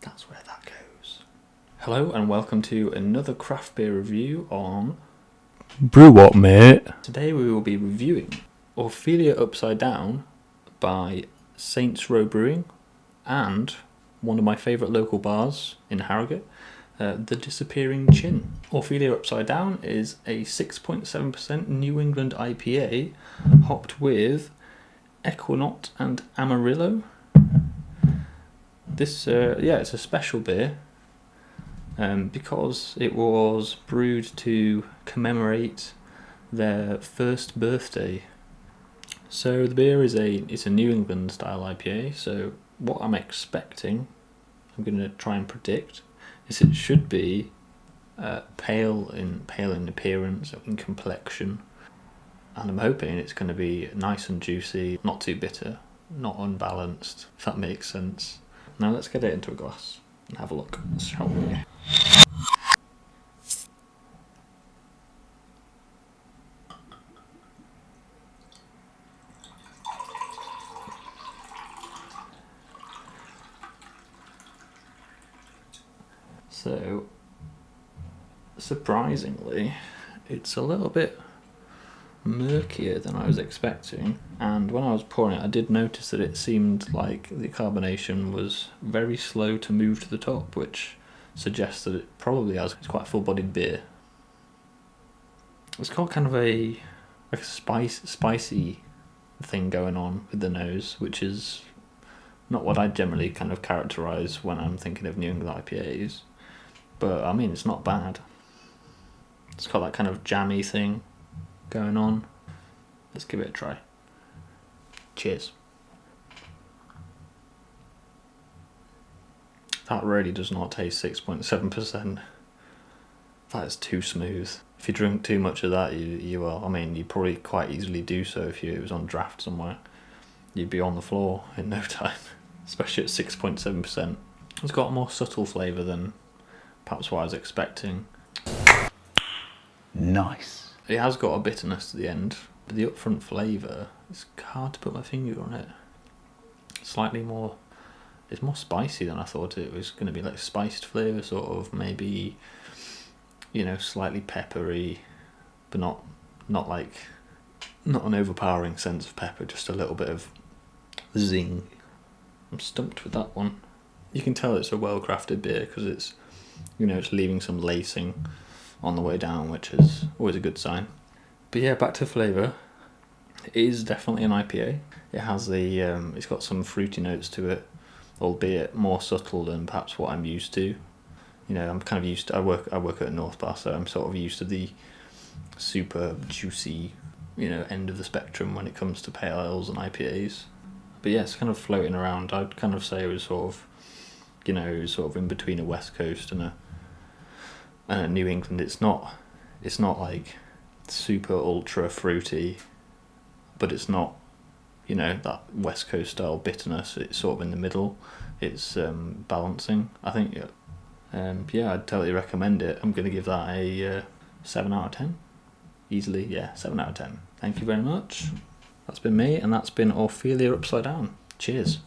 That's where that goes. Hello and welcome to another craft beer review on Brew what, mate? Today we will be reviewing Ophelia Upside Down by Saints Row Brewing and one of my favourite local bars in Harrogate, The Disappearing Chin. Ophelia Upside Down is a 6.7% New England IPA hopped with Equinox and Amarillo. This, it's a special beer because it was brewed to commemorate their first birthday. So the beer is it's a New England style IPA, so what I'm expecting, I'm going to try and predict, is it should be pale in appearance, in complexion, and I'm hoping it's going to be nice and juicy, not too bitter, not unbalanced, if that makes sense. Now let's get it into a glass and have a look, shall we? So, surprisingly, it's a little bit murkier than I was expecting, and when I was pouring it I did notice that it seemed like the carbonation was very slow to move to the top, which suggests that it probably it's quite a full-bodied beer. It's got kind of a spicy thing going on with the nose, which is not what I generally kind of characterise when I'm thinking of New England IPAs, but I mean it's not bad. It's got that kind of jammy thing going on. Let's give it a try. Cheers. That really does not taste 6.7%. That is too smooth. If you drink too much of that, you probably quite easily do so if it was on draft somewhere. You'd be on the floor in no time, especially at 6.7%. It's got a more subtle flavour than perhaps what I was expecting. Nice. It has got a bitterness to the end, but the upfront flavour, it's hard to put my finger on it. It's more spicy than I thought it was going to be, like spiced flavour, sort of, maybe, slightly peppery, but not an overpowering sense of pepper, just a little bit of zing. I'm stumped with that one. You can tell it's a well-crafted beer because it's leaving some lacing on the way down, which is always a good sign. But yeah, back to flavour. It is definitely an IPA. It has it's got some fruity notes to it, albeit more subtle than perhaps what I'm used to. I'm kind of used to, I work at a North Bar, so I'm sort of used to the super juicy, end of the spectrum when it comes to pale ales and IPAs. But yeah, it's kind of floating around. I'd kind of say it was sort of in between a West Coast and a New England. It's not like super ultra fruity, but it's not that West Coast style bitterness. It's sort of in the middle. It's balancing, I think. I'd totally recommend it. I'm going to give that a 7 out of 10 easily. 7 out of 10. Thank you very much. That's been me, and that's been Ophelia Upside Down. Cheers.